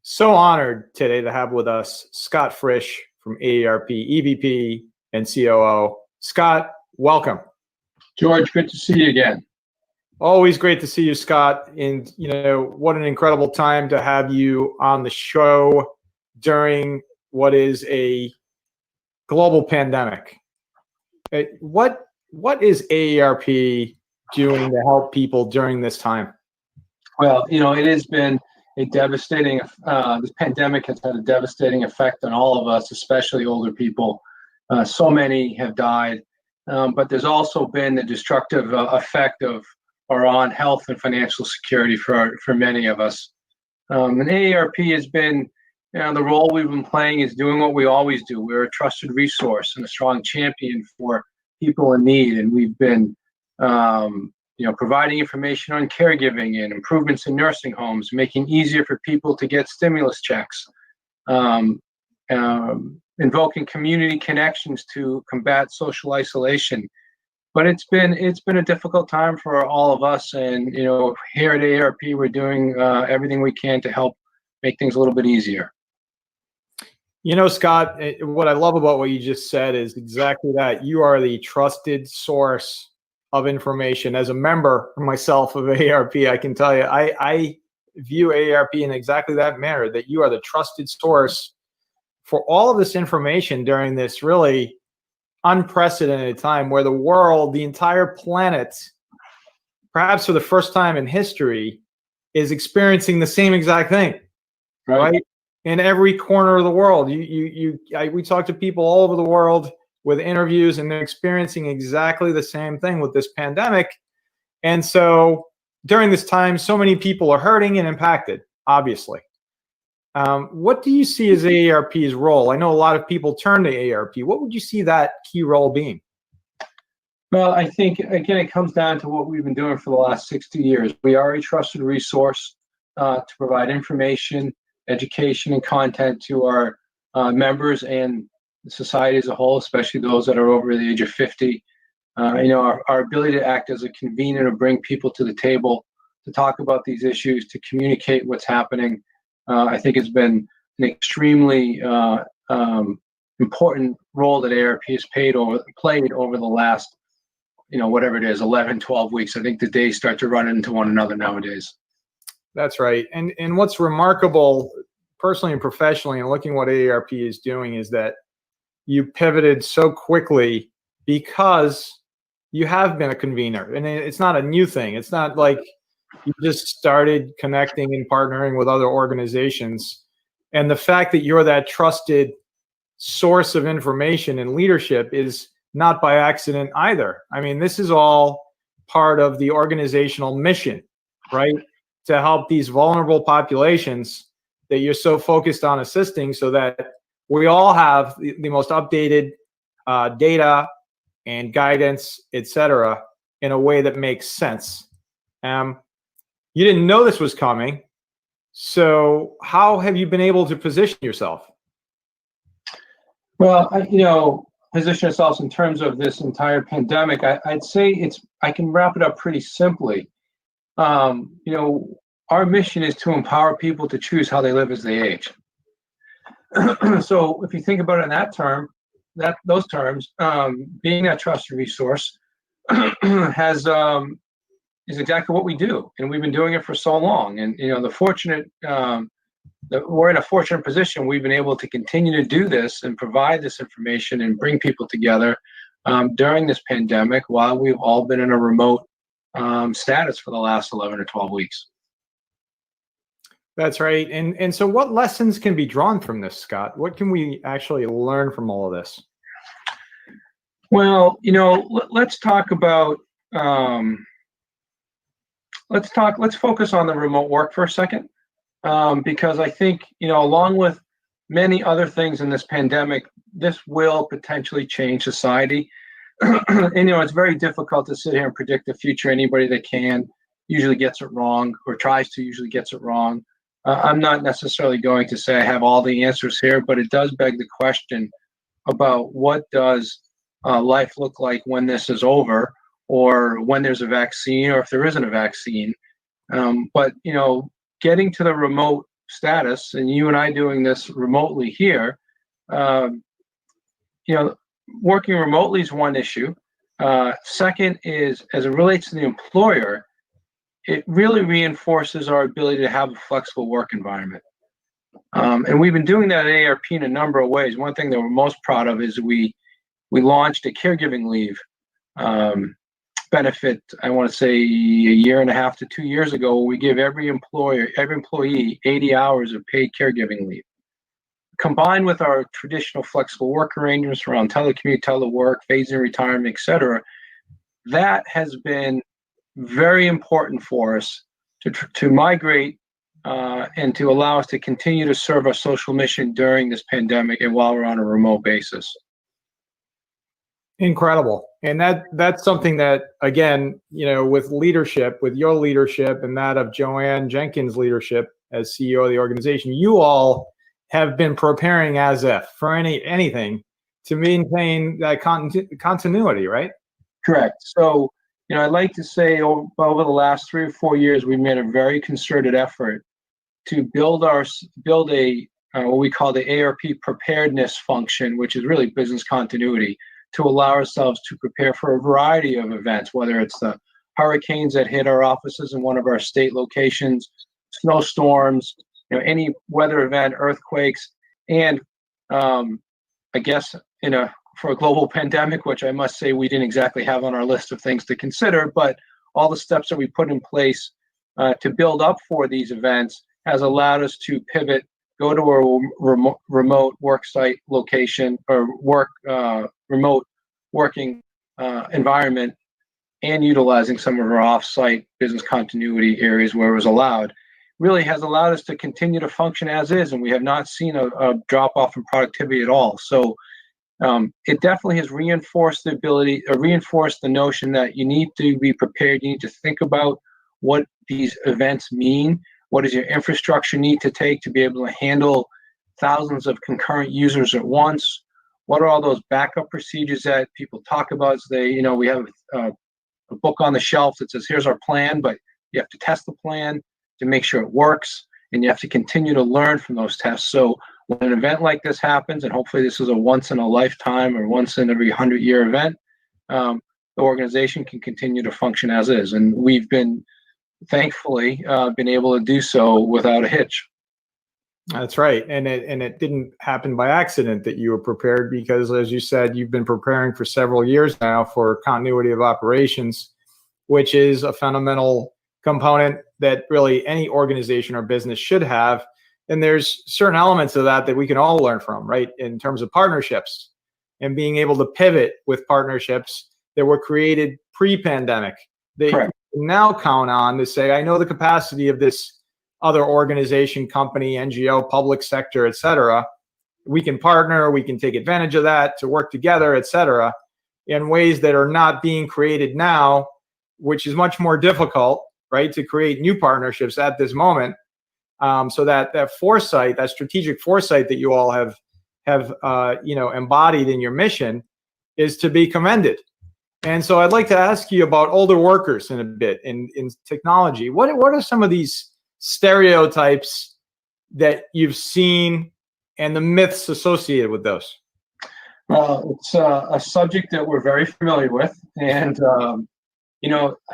So honored today to have with us Scot Frisch from AARP, EVP and COO. Scot, welcome. George, good to see you again. Always great to see you, Scot. And, what an incredible time to have you on the show during what is a global pandemic. What is AARP doing to help people during this time? Well, it has been a devastating, this pandemic has had a devastating effect on all of us, especially older people. So many have died, but there's also been the destructive effect on health and financial security for many of us. And AARP has been, the role we've been playing is doing what we always do. We're a trusted resource and a strong champion for people in need, and we've been providing information on caregiving and improvements in nursing homes, making easier for people to get stimulus checks, invoking community connections to combat social isolation. But it's been a difficult time for all of us, and here at AARP we're doing everything we can to help make things a little bit easier. Scot, what I love about what you just said is exactly that. You are the trusted source of information. As a member myself of AARP, I can tell you, I view AARP in exactly that manner, that you are the trusted source for all of this information during this really unprecedented time where the world, the entire planet, perhaps for the first time in history, is experiencing the same exact thing, right? In every corner of the world. We talk to people all over the world with interviews, and they're experiencing exactly the same thing with this pandemic. And so during this time, so many people are hurting and impacted, obviously. What do you see as AARP's role? I know a lot of people turn to AARP. What would you see that key role being? Well, I think, again, it comes down to what we've been doing for the last 60 years. We are a trusted resource to provide information, education, and content to our members and society as a whole, especially those that are over the age of 50. Our ability to act as a convener, to bring people to the table, to talk about these issues, to communicate what's happening, I think has been an extremely important role that AARP has played over the last, whatever it is, 11, 12 weeks. I think the days start to run into one another nowadays. That's right. And what's remarkable, personally and professionally, and looking what AARP is doing, is that you pivoted so quickly because you have been a convener. And it's not a new thing. It's not like you just started connecting and partnering with other organizations. And the fact that you're that trusted source of information and leadership is not by accident either. I mean, this is all part of the organizational mission, right? To help these vulnerable populations that you're so focused on assisting, so that we all have the most updated data and guidance, et cetera, in a way that makes sense. You didn't know this was coming, so how have you been able to position yourself? Well, position ourselves in terms of this entire pandemic. I'd say I can wrap it up pretty simply. Our mission is to empower people to choose how they live as they age. So if you think about it in those terms, being that trusted resource is exactly what we do, and we've been doing it for so long. And we're in a fortunate position. We've been able to continue to do this and provide this information and bring people together during this pandemic, while we've all been in a remote status for the last 11 or 12 weeks. That's right. And so what lessons can be drawn from this, Scot? What can we actually learn from all of this? Well, let's talk about, let's focus on the remote work for a second, because I think, along with many other things in this pandemic, this will potentially change society. And, it's very difficult to sit here and predict the future. Anybody that can usually gets it wrong, or tries to usually gets it wrong. I'm not necessarily going to say I have all the answers here, but it does beg the question about what does life look like when this is over, or when there's a vaccine, or if there isn't a vaccine. But getting to the remote status, and you and I doing this remotely here, working remotely is one issue. Second is, as it relates to the employer, it really reinforces our ability to have a flexible work environment. And we've been doing that at AARP in a number of ways. One thing that we're most proud of is we launched a caregiving leave benefit, I want to say a year and a half to 2 years ago. We give every employee 80 hours of paid caregiving leave. Combined with our traditional flexible work arrangements around telecommute, telework, phasing retirement, et cetera, that has been very important for us to migrate and to allow us to continue to serve our social mission during this pandemic and while we're on a remote basis. Incredible. And that's something that, again, with leadership, with your leadership and that of Joanne Jenkins' leadership as CEO of the organization, you all have been preparing as if for anything to maintain that continuity, right? Correct. So, I'd like to say over the last 3 or 4 years, we've made a very concerted effort to build a what we call the AARP preparedness function, which is really business continuity, to allow ourselves to prepare for a variety of events, whether it's the hurricanes that hit our offices in one of our state locations, snowstorms, any weather event, earthquakes, and I guess for a global pandemic, which I must say we didn't exactly have on our list of things to consider, but all the steps that we put in place to build up for these events has allowed us to pivot, go to a remote work site location or remote working environment, and utilizing some of our off-site business continuity areas where it was allowed, really has allowed us to continue to function as is, and we have not seen a drop-off in productivity at all. So it definitely has reinforced the notion that you need to be prepared. You need to think about what these events mean. What does your infrastructure need to take to be able to handle thousands of concurrent users at once? What are all those backup procedures that people talk about? So we have a book on the shelf that says, here's our plan, but you have to test the plan to make sure it works, and you have to continue to learn from those tests. So when an event like this happens, and hopefully this is a once in a lifetime or once in every 100-year event, the organization can continue to function as is. And we've been, thankfully, been able to do so without a hitch. That's right. And it didn't happen by accident that you were prepared, because, as you said, you've been preparing for several years now for continuity of operations, which is a fundamental component that really any organization or business should have. And there's certain elements of that we can all learn from, right? In terms of partnerships and being able to pivot with partnerships that were created pre-pandemic. They Correct. Now count on to say, I know the capacity of this other organization, company, NGO, public sector, et cetera. We can partner, we can take advantage of that to work together, et cetera, in ways that are not being created now, which is much more difficult, right, to create new partnerships at this moment. So that foresight, that strategic foresight that you all have embodied in your mission is to be commended. And so I'd like to ask you about older workers in a bit in technology. What are some of these stereotypes that you've seen and the myths associated with those? Well, it's a subject that we're very familiar with, and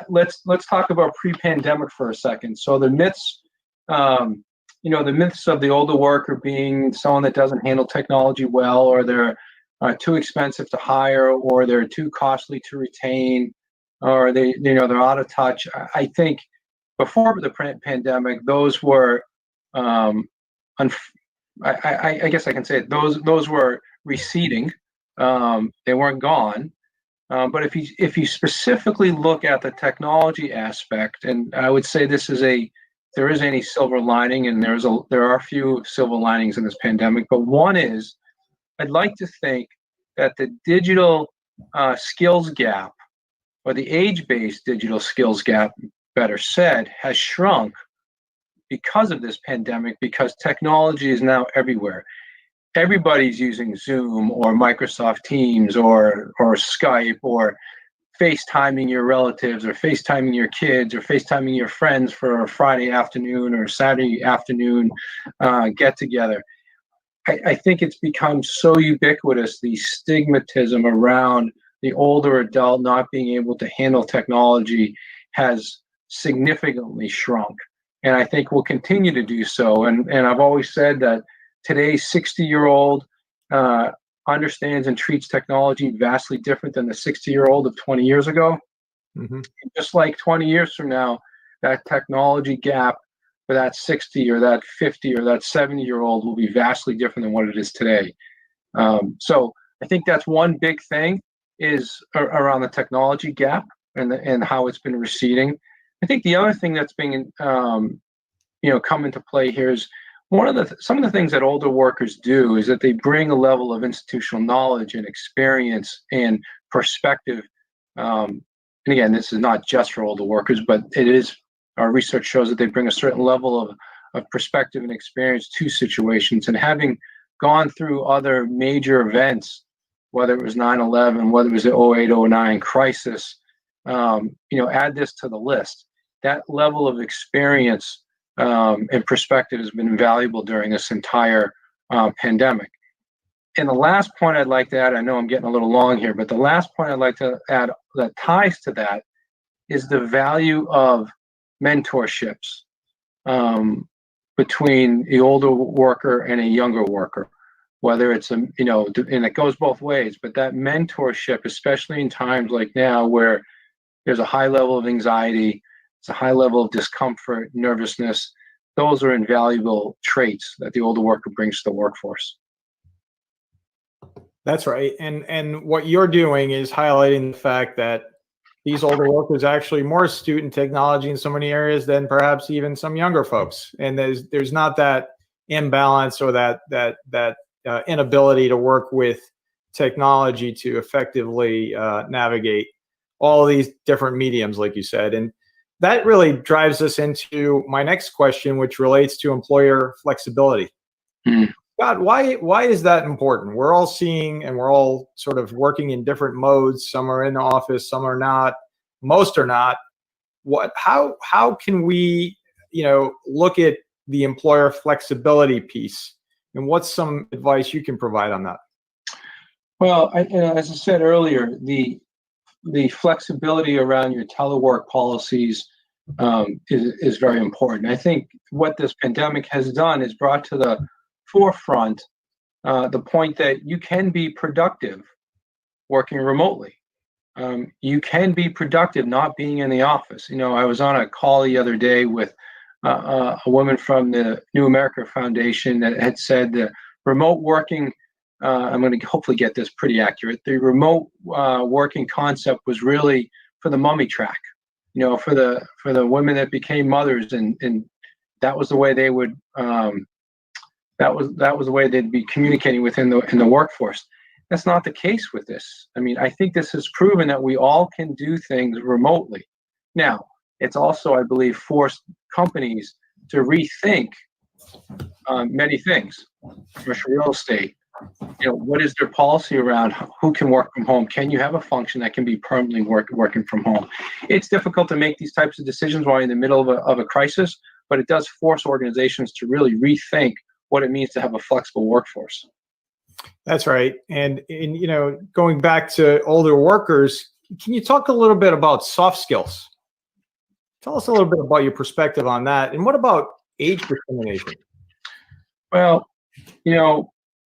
let's talk about pre-pandemic for a second. So the myths, the myths of the older worker being someone that doesn't handle technology well, or they're too expensive to hire, or they're too costly to retain, or they're out of touch. I think before the pandemic, those were, I guess I can say it, those were receding. They weren't gone. But if you specifically look at the technology aspect, and I would say there is any silver lining, and there are a few silver linings in this pandemic, but one is, I'd like to think that the digital skills gap, or the age-based digital skills gap, better said, has shrunk because of this pandemic, because technology is now everywhere. Everybody's using Zoom or Microsoft Teams or Skype or FaceTiming your relatives or FaceTiming your kids or FaceTiming your friends for a Friday afternoon or Saturday afternoon get together. I think it's become so ubiquitous, the stigmatism around the older adult not being able to handle technology has significantly shrunk. And I think will continue to do so. And I've always said that today's 60-year-old understands and treats technology vastly different than the 60-year-old of 20 years ago. Mm-hmm. Just like 20 years from now, that technology gap for that 60 or that 50 or that 70-year-old will be vastly different than what it is today. So I think that's one big thing is around the technology gap and how it's been receding. I think the other thing that's being come into play here is some of the things that older workers do is that they bring a level of institutional knowledge and experience and perspective. And again, this is not just for older workers, but it is. Our research shows that they bring a certain level of perspective and experience to situations. And having gone through other major events, whether it was 9/11, whether it was the 08-09 crisis, add this to the list. That level of experience and perspective has been invaluable during this entire pandemic. And the last point I'd like to add, I know I'm getting a little long here, but the last point I'd like to add that ties to that is the value of mentorships between the older worker and a younger worker, whether it's and it goes both ways, but that mentorship, especially in times like now where there's a high level of anxiety, it's a high level of discomfort, nervousness, those are invaluable traits that the older worker brings to the workforce. That's right. And what you're doing is highlighting the fact that these older workers are actually more astute in technology in so many areas than perhaps even some younger folks. And there's not that imbalance or that inability to work with technology to effectively navigate all of these different mediums, like you said. And that really drives us into my next question, which relates to employer flexibility. Scott, why is that important? We're all seeing and we're all sort of working in different modes. Some are in the office, some are not, most are not. How can we, look at the employer flexibility piece? And what's some advice you can provide on that? Well, as I said earlier, the flexibility around your telework policies is very important. I think what this pandemic has done is brought to the forefront the point that you can be productive working remotely. You can be productive not being in the office. I was on a call the other day with a woman from the New America Foundation that had said the remote working, I'm going to hopefully get this pretty accurate, the remote working concept was really for the mummy track, for the women that became mothers, and that was the way they would that was the way they'd be communicating within the workforce. That's not the case with this. I mean, I think this has proven that we all can do things remotely. Now, it's also, I believe, forced companies to rethink many things. Commercial real estate, what is their policy around who can work from home? Can you have a function that can be permanently working from home? It's difficult to make these types of decisions while you're in the middle of a crisis, but it does force organizations to really rethink what it means to have a flexible workforce. That's right. And going back to older workers, can you talk a little bit about soft skills? Tell us a little bit about your perspective on that. And what about age discrimination? Well,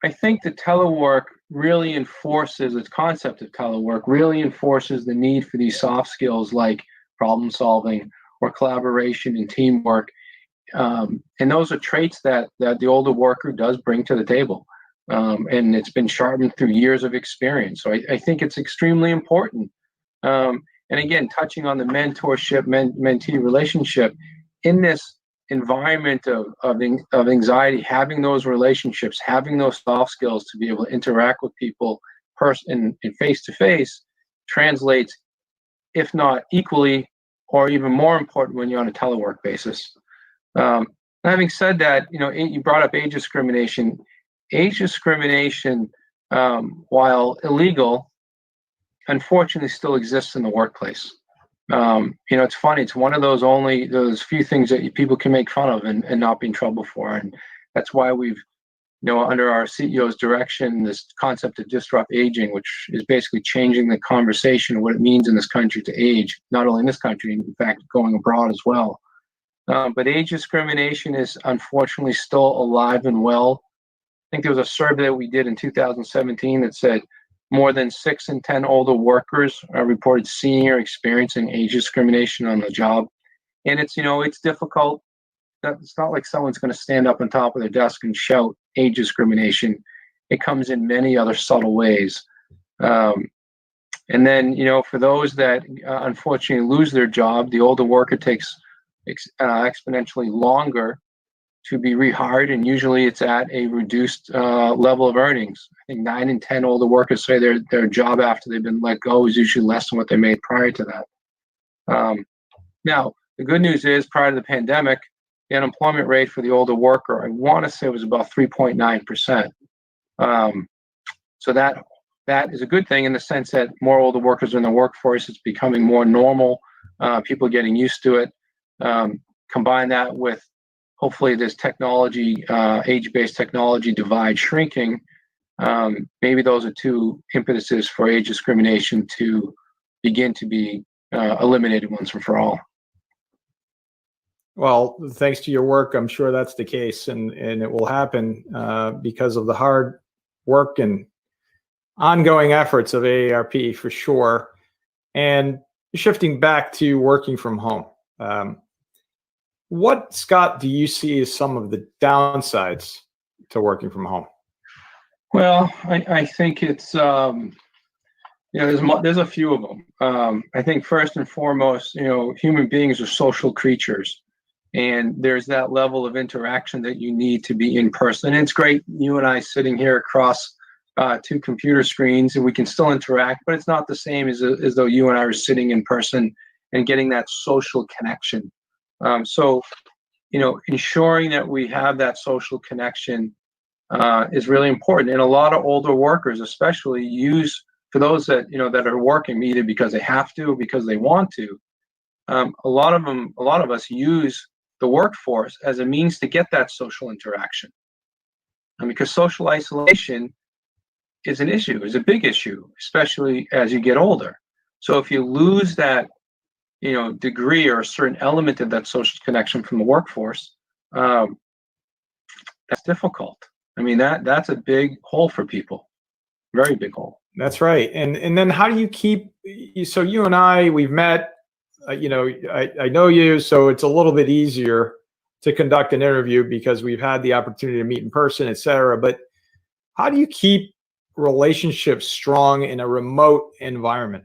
I think the telework really enforces, the concept of telework really enforces the need for these soft skills like problem solving or collaboration and teamwork. And those are traits that the older worker does bring to the table. And it's been sharpened through years of experience. So I think it's extremely important. And again, touching on the mentorship, mentee relationship, in this environment of anxiety, having those relationships, having those soft skills to be able to interact with people in face-to-face translates, if not equally, or even more important when you're on a telework basis. Having said that, you brought up age discrimination. Age discrimination, while illegal, unfortunately still exists in the workplace. It's funny. It's one of those few things that people can make fun of and not be in trouble for. And that's why we've, under our CEO's direction, this concept of disrupt aging, which is basically changing the conversation of what it means in this country to age, not only in this country, in fact, going abroad as well. But age discrimination is unfortunately still alive and well. I think there was a survey that we did in 2017 that said more than 6 in 10 older workers reported seeing or experiencing age discrimination on the job. And it's difficult. It's not like someone's going to stand up on top of their desk and shout age discrimination. It comes in many other subtle ways. And then, for those that unfortunately lose their job, the older worker takes exponentially longer to be rehired, and usually it's at a reduced level of earnings. I think 9 in 10 older workers say their job after they've been let go is usually less than what they made prior to that. Now, the good news is, prior to the pandemic, the unemployment rate for the older worker, I want to say, was about 3.9%. So that is a good thing in the sense that more older workers are in the workforce. It's becoming more normal. People are getting used to it. Combine that with hopefully this technology, age-based technology divide shrinking. Maybe those are two impetuses for age discrimination to begin to be eliminated once and for all. Well, thanks to your work, I'm sure that's the case, and it will happen because of the hard work and ongoing efforts of AARP for sure. And shifting back to working from home, what, Scott, do you see as some of the downsides to working from home? Well, I think it's there's a few of them. I think first and foremost, human beings are social creatures. And there's that level of interaction that you need to be in person. And it's great, you and I sitting here across 2 computer screens, and we can still interact, but it's not the same as though you and I are sitting in person and getting that social connection. So ensuring that we have that social connection is really important. And a lot of older workers, especially, for those that that are working either because they have to or because they want to. A lot of us use the workforce as a means to get that social interaction. And because social isolation is an issue, is a big issue, especially as you get older. So if you lose that, degree or a certain element of that social connection from the workforce, that's difficult. I mean, that's a big hole for people, very big hole. That's right. And then how do you keep, so you and I, we've met, I know you, so it's a little bit easier to conduct an interview because we've had the opportunity to meet in person, et cetera. But how do you keep relationships strong in a remote environment?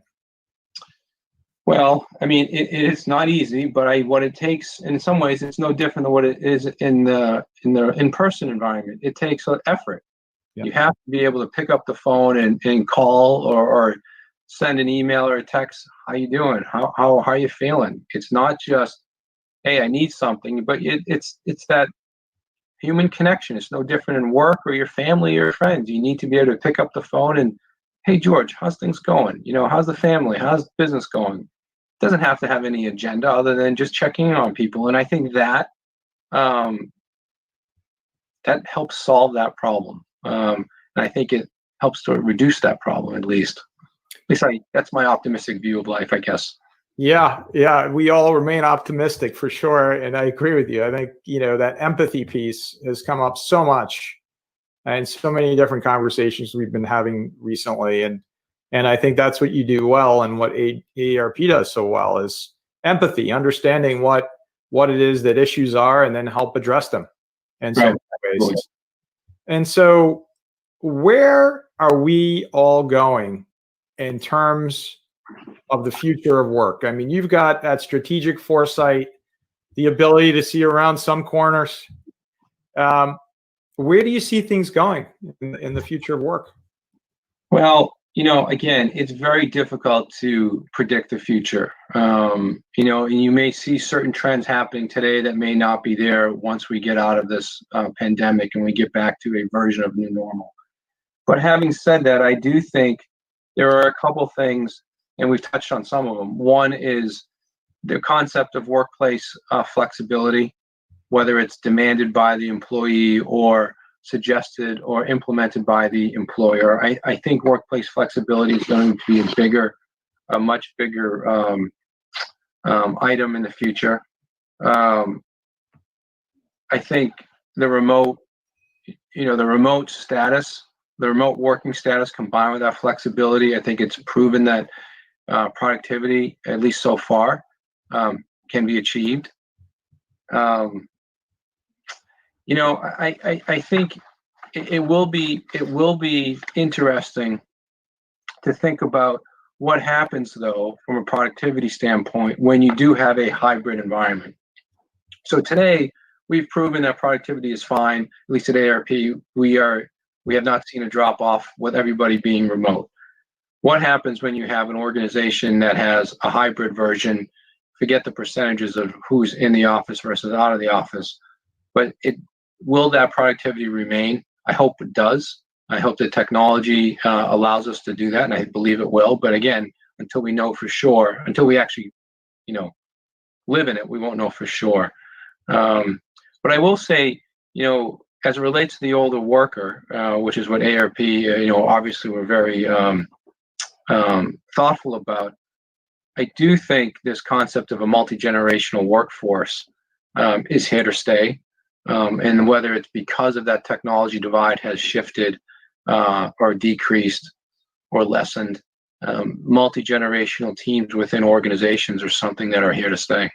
Well, I mean, it's not easy, but what it takes, in some ways, it's no different than what it is in the in-person environment. It takes an effort. Yep. You have to be able to pick up the phone and call or send an email or a text. How you doing? How are you feeling? It's not just, hey, I need something, but it's that human connection. It's no different in work or your family or your friends. You need to be able to pick up the phone and, hey, George, how's things going? How's the family? How's business going? It doesn't have to have any agenda other than just checking in on people. And I think that that helps solve that problem. And I think it helps to reduce that problem at least. That's my optimistic view of life, I guess. Yeah, we all remain optimistic for sure, and I agree with you. I think that empathy piece has come up so much, and so many different conversations we've been having recently, and I think that's what you do well, and what AARP does so well is empathy, understanding what it is that issues are, and then help address them in so many ways. And so, where are we all going in terms of the future of work? I mean, you've got that strategic foresight, the ability to see around some corners. Where do you see things going in the future of work? Well, again, it's very difficult to predict the future. And you may see certain trends happening today that may not be there once we get out of this pandemic and we get back to a version of new normal. But having said that, I do think there are a couple things, and we've touched on some of them. One is the concept of workplace flexibility, whether it's demanded by the employee or suggested or implemented by the employer. I think workplace flexibility is going to be a much bigger item in the future. I think the remote status, the remote working status combined with that flexibility, I think it's proven that productivity, at least so far, can be achieved. I think it will be interesting to think about what happens, though, from a productivity standpoint when you do have a hybrid environment. So today, we've proven that productivity is fine. At least at AARP, we have not seen a drop off with everybody being remote. What happens when you have an organization that has a hybrid version? Forget the percentages of who's in the office versus out of the office, but will that productivity remain? I hope it does. I hope that technology allows us to do that, and I believe it will. But again, until we know for sure, until we actually, live in it, we won't know for sure. But I will say, as it relates to the older worker, which is what AARP, obviously we're very thoughtful about. I do think this concept of a multi-generational workforce is here to stay. And whether it's because of that technology divide has shifted or decreased or lessened, multi-generational teams within organizations are something that are here to stay.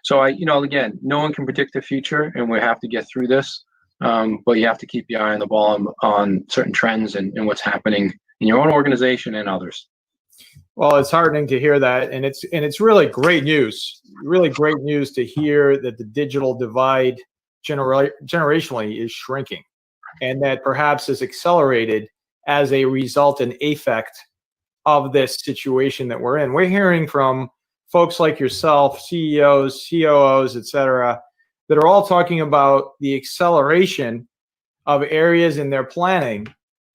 So again, no one can predict the future, and we have to get through this. But you have to keep your eye on the ball on certain trends and what's happening in your own organization and others. Well, it's heartening to hear that, and it's really great news. Really great news to hear that the digital divide generationally is shrinking, and that perhaps is accelerated as a result and effect of this situation that we're in. We're hearing from folks like yourself, CEOs, COOs, et cetera, that are all talking about the acceleration of areas in their planning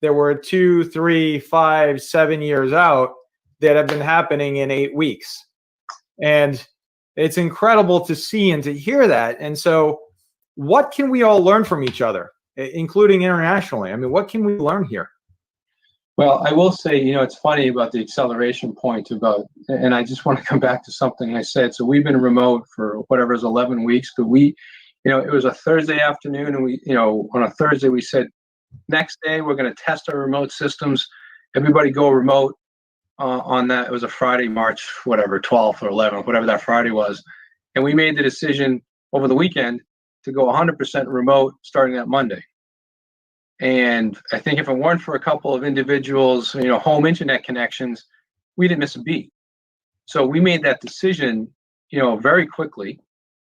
that were 2, 3, 5, 7 years out that have been happening in 8 weeks. And it's incredible to see and to hear that. And so what can we all learn from each other, including internationally? I mean, what can we learn here? Well, I will say, it's funny about the acceleration point and I just want to come back to something I said. So we've been remote for whatever is 11 weeks, but it was a Thursday afternoon, and on a Thursday we said, next day we're going to test our remote systems. Everybody go remote on that. It was a Friday, March, 12th or 11th, whatever that Friday was. And we made the decision over the weekend to go 100% remote starting that Monday. And I think if it weren't for a couple of individuals, home internet connections, we didn't miss a beat. So we made that decision, very quickly,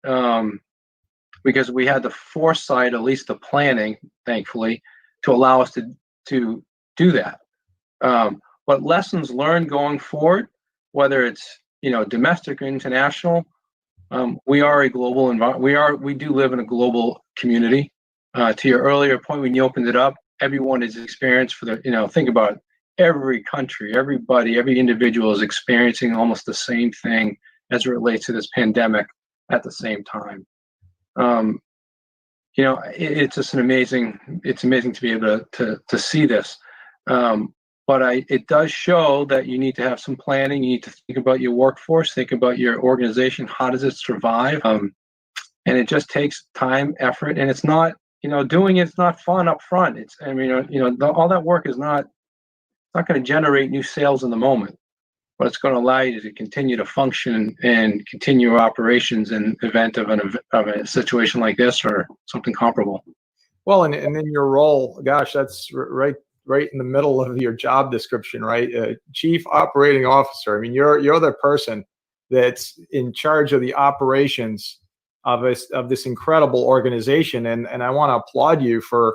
because we had the foresight, at least the planning, thankfully, to allow us to do that. But lessons learned going forward, whether it's domestic or international, we are a global environment. We do live in a global community. To your earlier point, when you opened it up, everyone is experienced think about it, every country, everybody, every individual is experiencing almost the same thing as it relates to this pandemic at the same time. It's just it's amazing to be able to see this. But it does show that you need to have some planning. You need to think about your workforce, think about your organization. How does it survive? And it just takes time, effort, and it's not, doing it's not fun up front. All that work is not going to generate new sales in the moment, but it's going to allow you to continue to function and continue your operations in event of a situation like this or something comparable. Well, and in your role, gosh, that's right in the middle of your job description, right? Chief Operating Officer. I mean, you're the person that's in charge of the operations of this incredible organization, and I want to applaud you for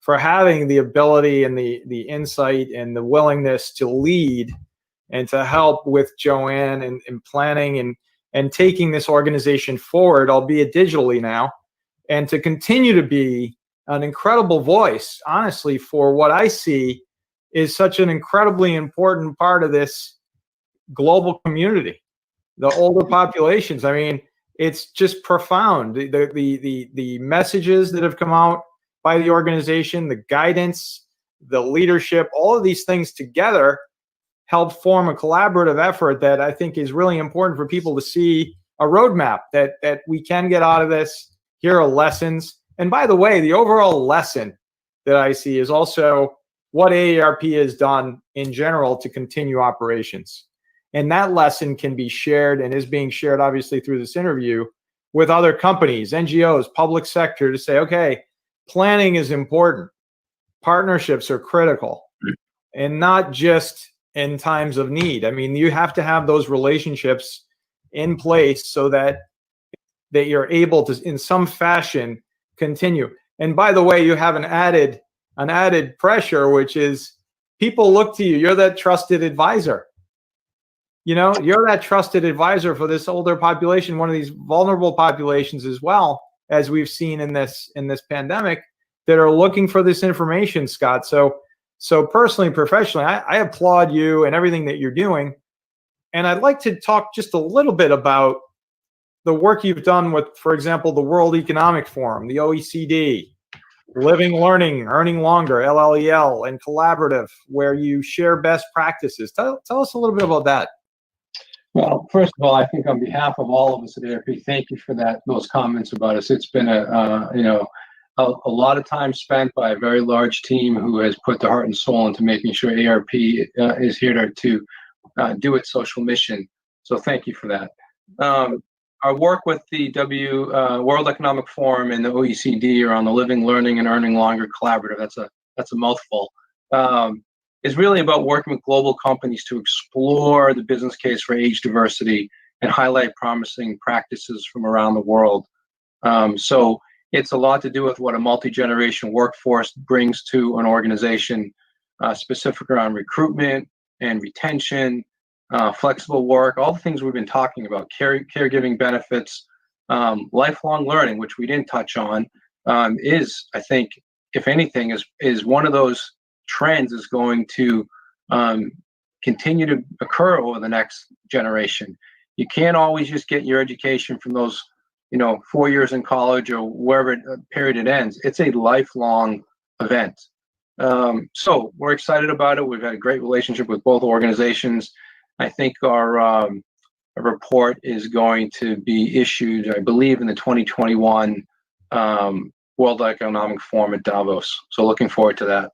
having the ability and the insight and the willingness to lead and to help with Joanne and planning and taking this organization forward, albeit digitally now, and to continue to be an incredible voice, honestly, for what I see is such an incredibly important part of this global community. The older populations, I mean, it's just profound. The messages that have come out by the organization, the guidance, the leadership, all of these things together help form a collaborative effort that I think is really important for people to see a roadmap that we can get out of this. Here are lessons. And by the way, the overall lesson that I see is also what AARP has done in general to continue operations. And that lesson can be shared and is being shared, obviously, through this interview with other companies, NGOs, public sector, to say, okay, planning is important. Partnerships are critical, and not just in times of need. I mean, you have to have those relationships in place so that you're able to, in some fashion, continue. And by the way, you have an added pressure, which is people look to you. You're that trusted advisor. You're that trusted advisor for this older population, one of these vulnerable populations as well, as we've seen in this pandemic, that are looking for this information, Scott. So personally, professionally, I applaud you and everything that you're doing. And I'd like to talk just a little bit about the work you've done with, for example, the World Economic Forum, the OECD, Living Learning, Earning Longer, LLEL, and Collaborative, where you share best practices. Tell us a little bit about that. Well, first of all, I think on behalf of all of us at AARP, thank you for those comments about us. It's been a lot of time spent by a very large team who has put their heart and soul into making sure AARP is here to do its social mission. So thank you for that. Our work with the World Economic Forum and the OECD around the Living, Learning, and Earning Longer Collaborative, that's a mouthful, is really about working with global companies to explore the business case for age diversity and highlight promising practices from around the world. So it's a lot to do with what a multi-generation workforce brings to an organization, specific around recruitment and retention, flexible work, all the things we've been talking about, caregiving benefits, lifelong learning, which we didn't touch on, is, I think, if anything, is one of those trends is going to continue to occur over the next generation. You can't always just get your education from those 4 years in college or wherever period it ends. It's a lifelong event. So we're excited about it. We've had a great relationship with both organizations. I think our report is going to be issued, I believe, in the 2021 World Economic Forum at Davos. So looking forward to that.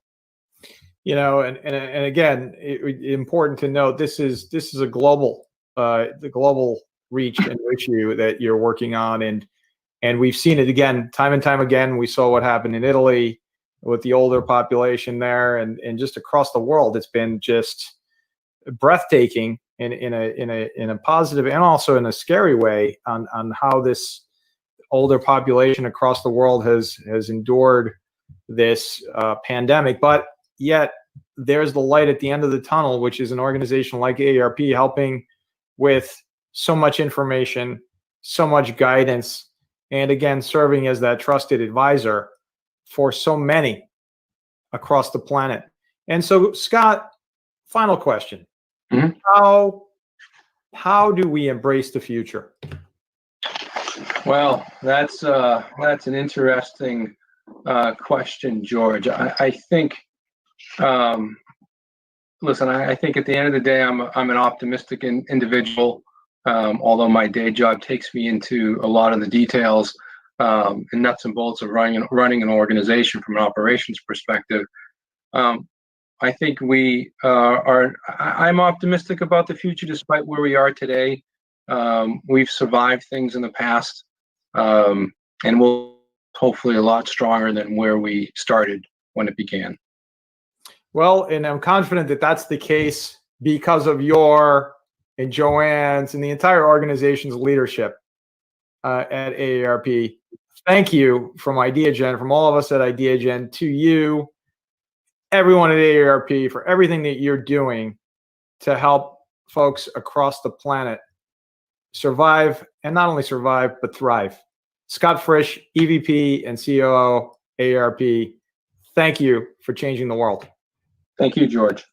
And again, important to note, this is a global, the global reach and issue that you're working on, and we've seen it again, time and time again. We saw what happened in Italy with the older population there, and just across the world. It's been just breathtaking in a positive and also in a scary way on how this older population across the world has endured this pandemic. But yet there's the light at the end of the tunnel, which is an organization like AARP helping with so much information, so much guidance, and again, serving as that trusted advisor for so many across the planet. And so, Scott, final question. Mm-hmm. How do we embrace the future? Well, that's an interesting question, George. I think, listen, I think at the end of the day, I'm an optimistic individual. Although my day job takes me into a lot of the details and nuts and bolts of running an organization from an operations perspective. I think I'm optimistic about the future despite where we are today. We've survived things in the past, and we'll hopefully a lot stronger than where we started when it began. Well, and I'm confident that that's the case because of your and Joanne's and the entire organization's leadership at AARP. Thank you from Ideagen, from all of us at Ideagen, to you, everyone at AARP, for everything that you're doing to help folks across the planet survive, and not only survive, but thrive. Scot Frisch, EVP and COO, AARP, thank you for changing the world. Thank you, George.